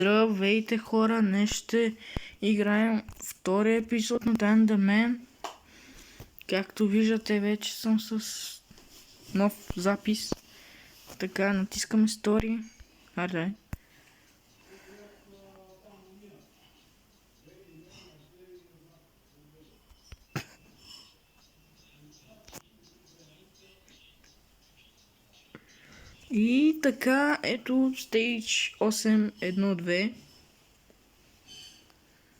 Здравейте хора, днес ще играем втория епизод на Dan the Man. Както виждате, вече съм с нов запис. Така, натискаме Story. Аре. И така, ето Stage 8.1.2.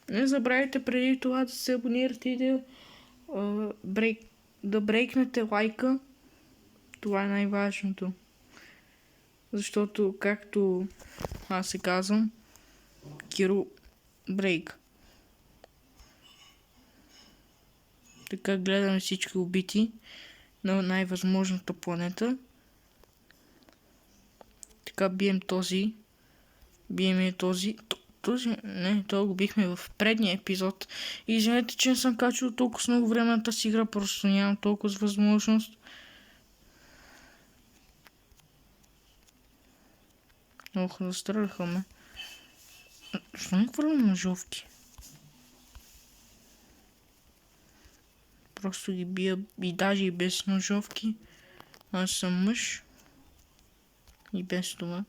Не забравяйте преди това да се абонирате и да брейкнете лайка. Това е най-важното. Защото, както аз се казвам, Киро Брейк. Така гледаме всички убити на най-възможната планета. Така бием този. Бием този. Не, това го бихме в предния епизод. И извинете, че не съм качил толкова много време на тази игра, просто нямам толкова възможност. Ох, застреляха ме. Защо не хвърлям ножовки? Просто ги бия и даже и без ножовки. Аз съм мъж. И без това.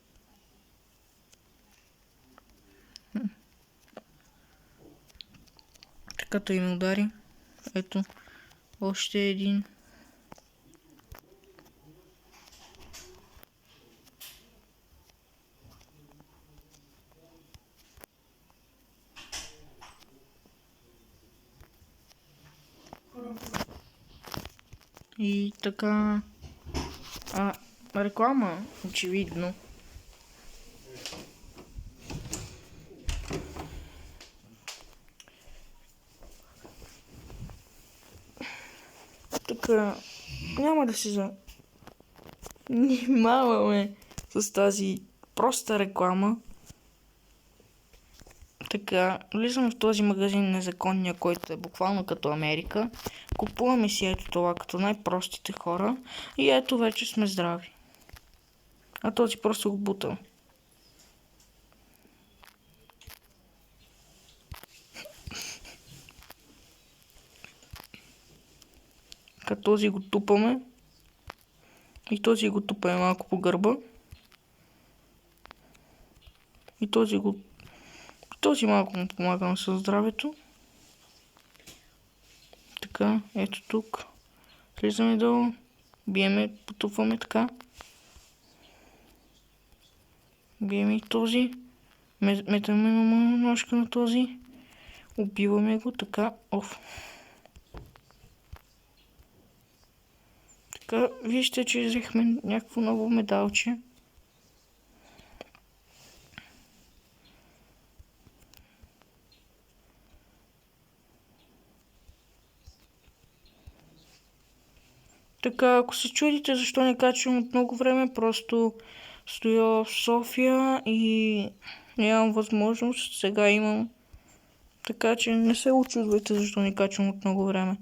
Така той ме удари. Ето. Още един. И така... реклама, очевидно. Така, няма да се занимаваме с тази проста реклама. Така, влизаме в този магазин незаконния, който е буквално като Америка. Купуваме си ето това като най-простите хора и ето вече сме здрави. А този просто го бутал. Така този го тупаме. И този го тупаме малко по гърба. И този малко му помагам със здравето. Така, ето тук. Влизаме долу. Биеме, потупваме така. Биеме и този. Метаме ножка на този. Убиваме го така. Оф. Така, вижте, че взехме някакво ново медалче. Така, ако се чудите защо не качвам от много време, просто стоя в София и нямам възможност. Сега имам. Така че не се очудвайте защо не качвам от много време.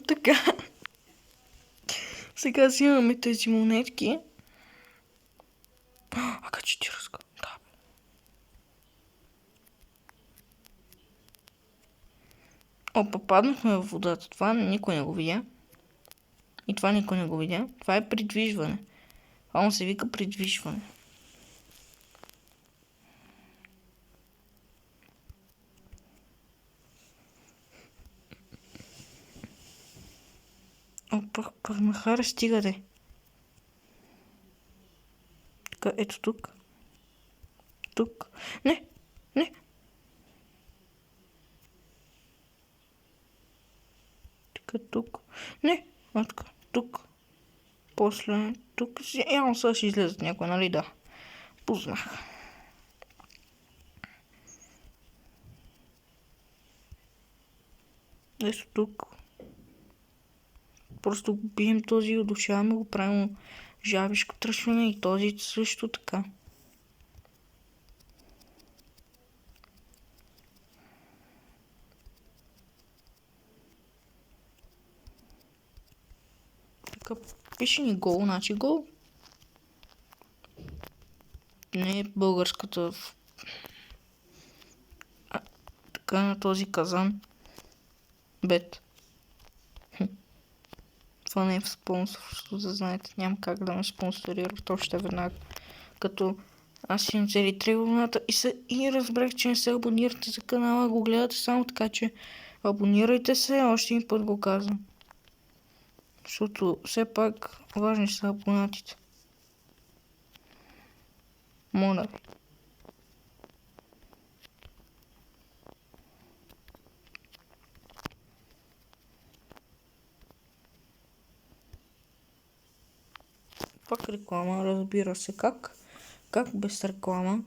Така. Сега взимаме тези монетки. АК-40. Да. Опа, паднахме в водата. Това никой не го видя. И това никой не го видя. Това е придвижване. Това му се вика придвижване. Опа, Махара, стига де. Така, ето тук. Тук. Не! Така, тук. Не! Така, тук. После тук. Явно сега ще излезат някой, нали да? Познах. Ето тук. Просто го бием този и удушаваме, го правим жабишко тръшване и този също така. Така, пише ни гол, значи гол. Не е българската. Така на този казан. Бет. Това не е в спонсорство, да знаете. Няма как да ме спонсорира още веднага. Като аз имам цели 3 абоната и разбрах, че не се абонирате за канала, го гледате само така, че абонирайте се, още един път го казвам. Защото все пак важни са абонатите. Моля ви. Пак реклама, разбира се. Как без реклама?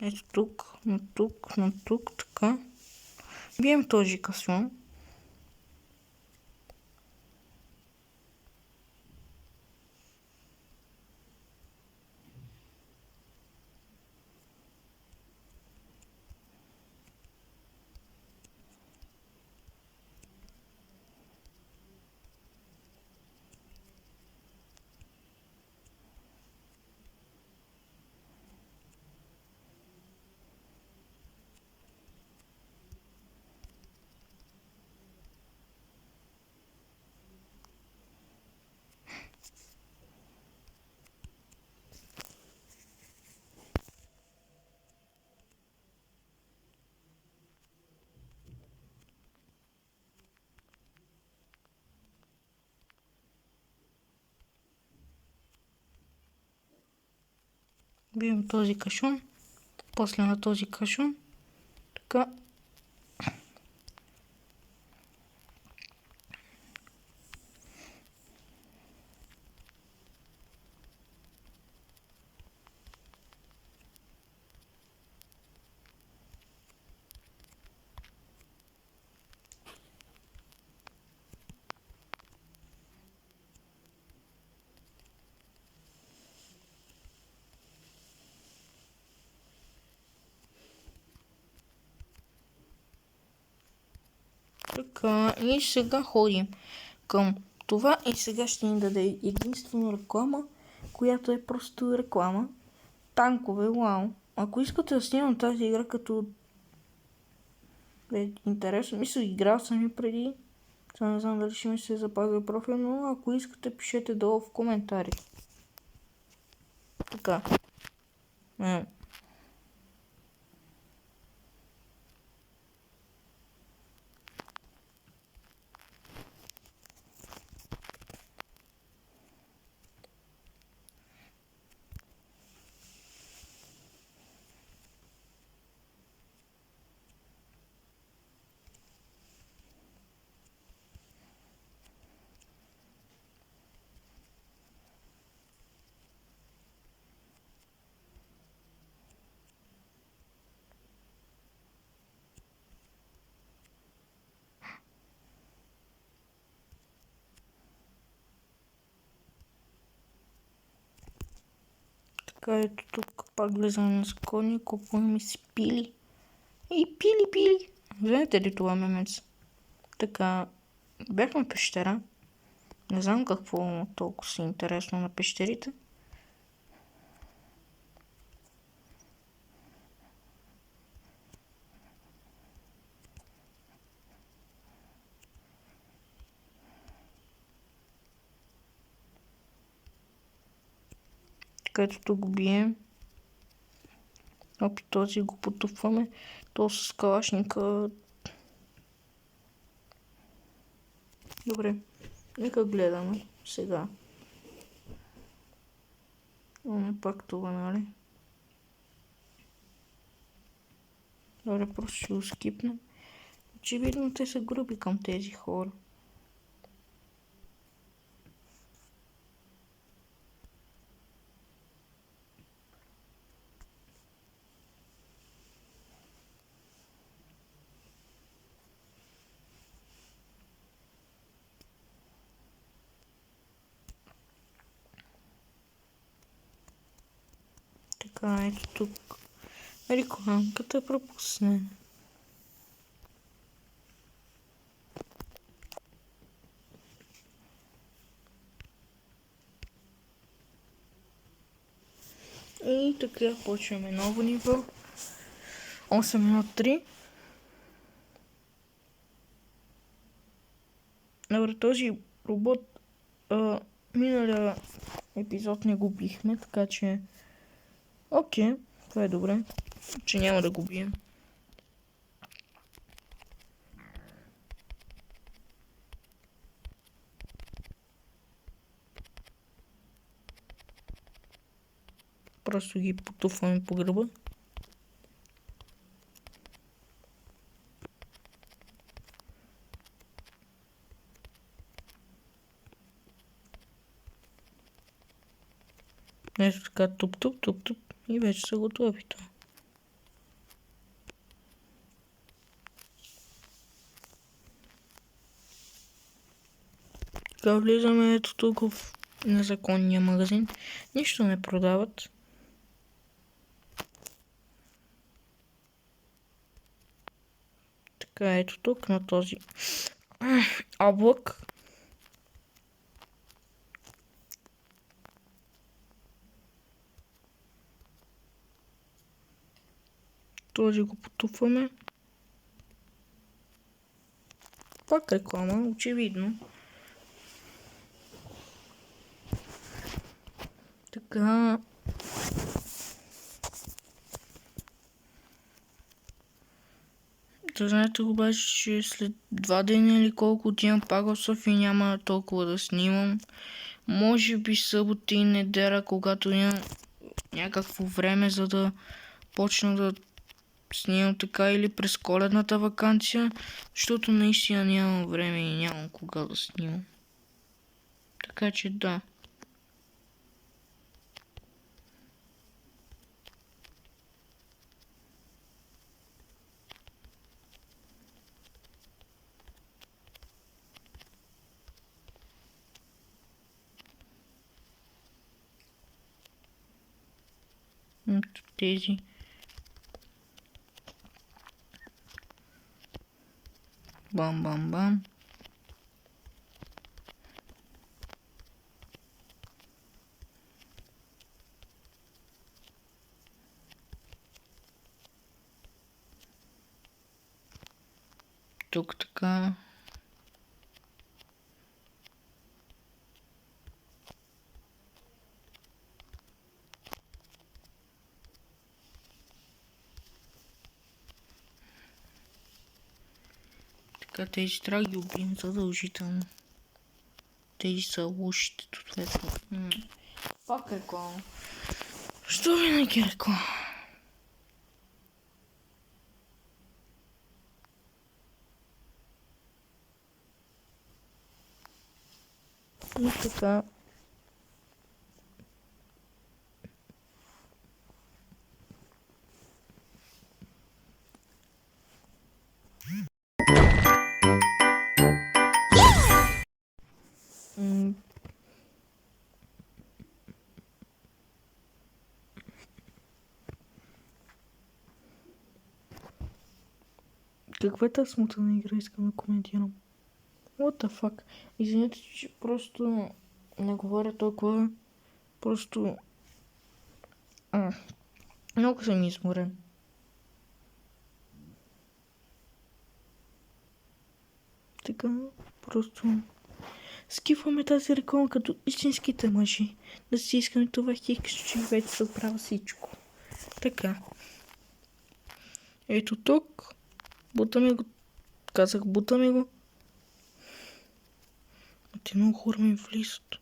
Ето тук, на тук, така. Бием този касон. Бием този кашон. После на този кашон. Така. Така, и сега ходим към това и сега ще ни даде единствено реклама, която е просто реклама. Танкове, вау. Ако искате да снимам тази игра като е интересно, мисля, играл съм и преди. Сега не знам дали ще ми се запазва профил, но ако искате, пишете долу в коментарите. Така. Така, ето тук пак влизаме на скони, купуваме си пили. И пили. Знаете ли това, мемец? Така, бяхме пещера. Не знам какво толкова си интересно на пещерите. Където тук го бием. Опи този го потупваме. То с калашника. Добре. Нека гледаме сега. Имаме пак това, нали? Добре, просто ще го скипнем. Очевидно те са груби към тези хора. Така, ето тук. Рекламката пропусне. И така почваме ново ниво. 8.1.3. Добре, този робот миналия епизод не го бихме, така че окей, това е добре, че няма да го бием. Просто ги потупваме по гърба. Ето така, туп-туп и вече са готови това. Така влизаме ето тук в незаконния магазин. Нищо не продават. Така ето тук на този облак. Този го потупваме. Пак реклама, очевидно. Така. Да знаете обаче, че след 2 дена или колко отивам пак в София, няма толкова да снимам. Може би събота и неделя, когато имам някакво време, за да почна да снимам така, или през коледната ваканция, защото наистина нямам време и нямам кога да снимам. Така че да. Ето тези. Бам. Тук така. Така тези трябва да ги убием задължително. Тези са лошите съответно. Пак реклама. Що винаги реклама? И така. Каква е тази смутана игра, искам да коментирам. What the fuck? Извинете, че просто не говоря толкова. Просто... много съм изморен. Така, просто... скифваме тази реклама като истинските мъжи. Да си искаме това хикс, че вече се оправя всичко. Така. Ето тук. Бутаме го. Казах, бутаме го. А те много хора ми влизат.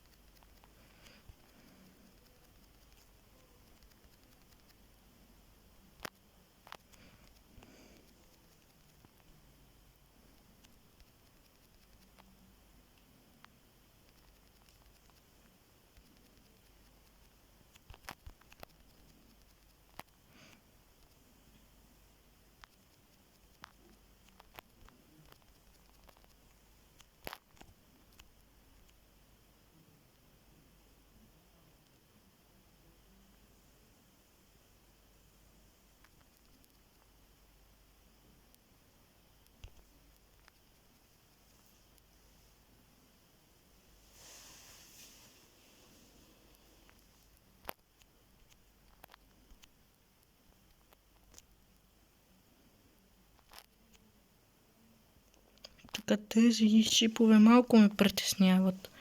Така тези шипове малко ме притесняват.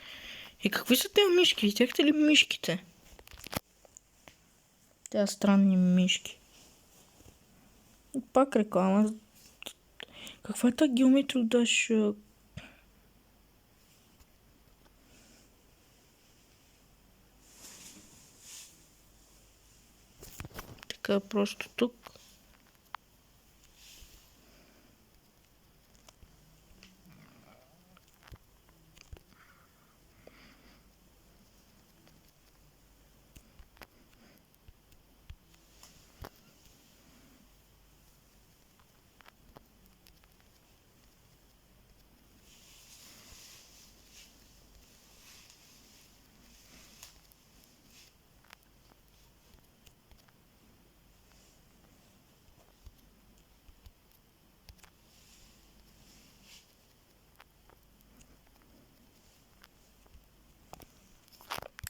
И какви са тези мишки? Видяхте ли мишките? Тези странни мишки. И пак реклама. Каква е тази Geometry Dash? Така просто тук.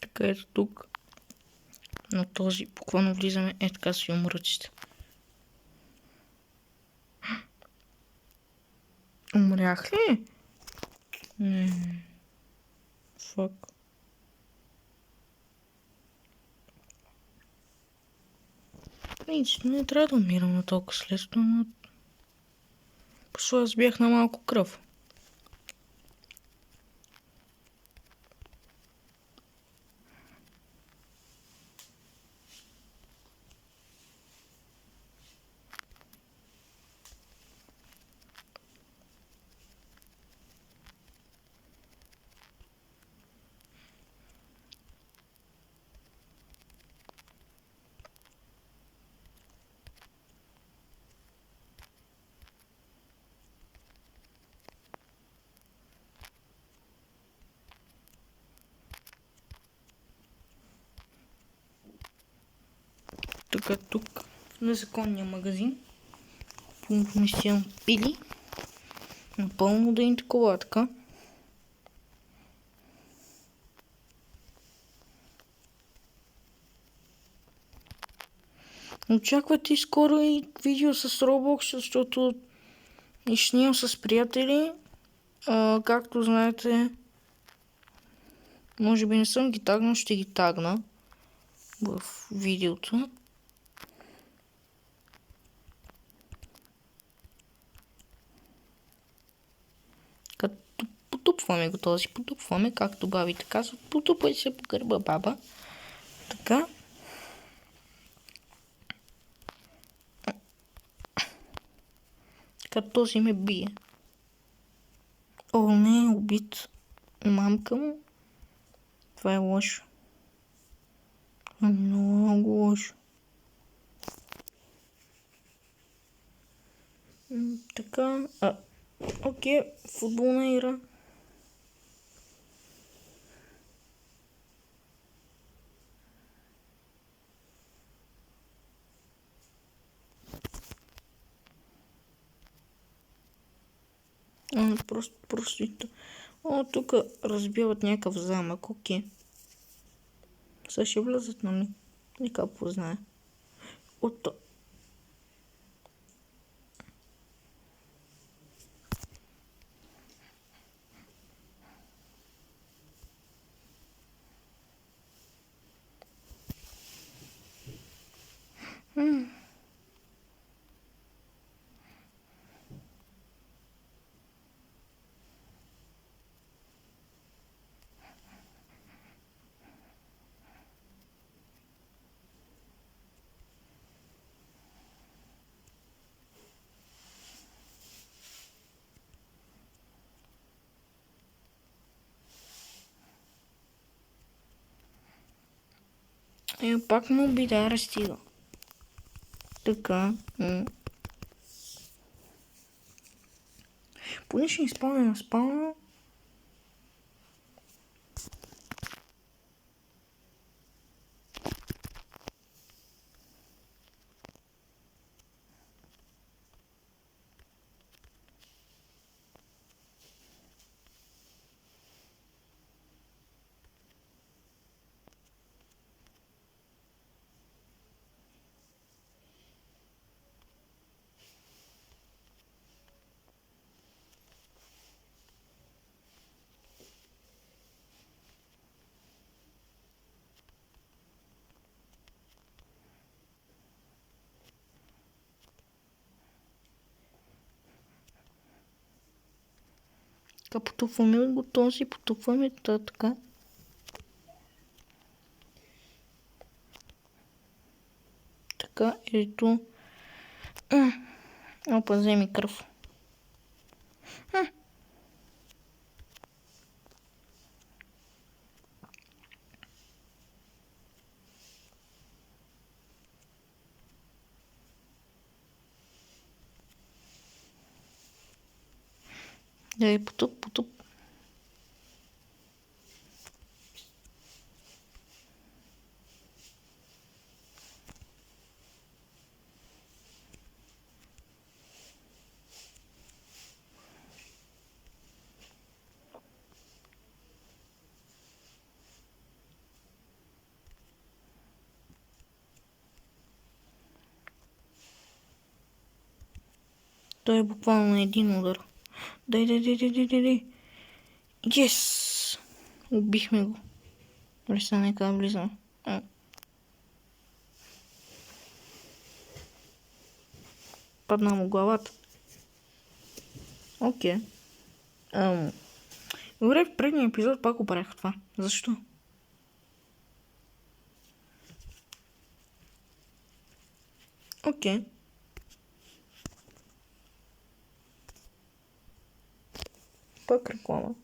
Така ето тук. На този буквално влизаме така си умръчите. Умрях ли? Фак. Не трябва да умирам на толкова следствено, но... Пошла аз бях на малко кръв. Така тук, в незаконния магазин, поместявам пили, напълно да им такова така. Очаквате и скоро и видео с Roblox, защото и ще снимам с приятели. Както знаете, може би не съм ги тагнал, ще ги тагна в видеото. Като потупваме го този, потупваме, както бабите казват, потупай се по гърба, баба. Така. Така този ме бие. О, не е убит. Мамка му. Това е лошо. Много лошо. Така. Окей, футболна игра. Просто. О, тук разбиват някакъв замък, окей. Сега ще влязат, нали? Нека познае. Ото. Пак му бида разстига. Така. Поне ще изпълня на спална. Така потупваме го този, потупваме така. Така, ето. Опа, вземи кръв. Дай, потуп. Той е буквално на един удар. Дай. Yes! Убихме го. Добре, сега нека да влизаме. Падна му главата. Окей. Добре, в предния епизод пак го правих това. Защо? Окей. Пак реклама.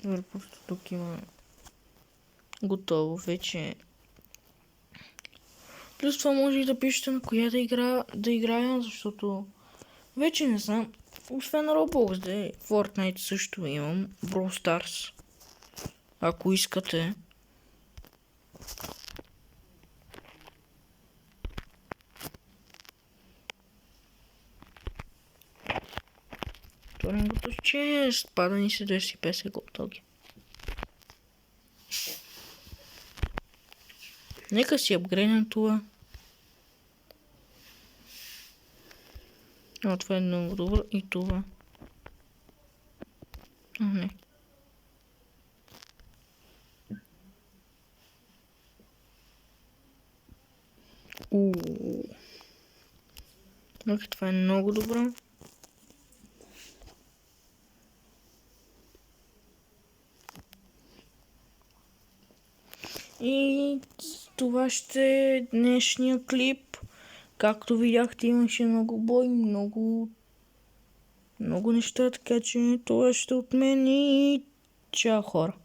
Добре, просто тук има готово вече. Плюс това може и да пишете на коя да играя, защото вече не знам. Освен Roblox, Fortnite също имам. Brawl Stars. Ако искате. Турнингото с чест. Пада ни се 250 готоги. Нека си апгрейднем това. Това е много добро. И това. Не. Това е много добро. И това ще е днешния клип. Както видяхте, имаше много бой, много неща, така че това ще от мен и чао хора.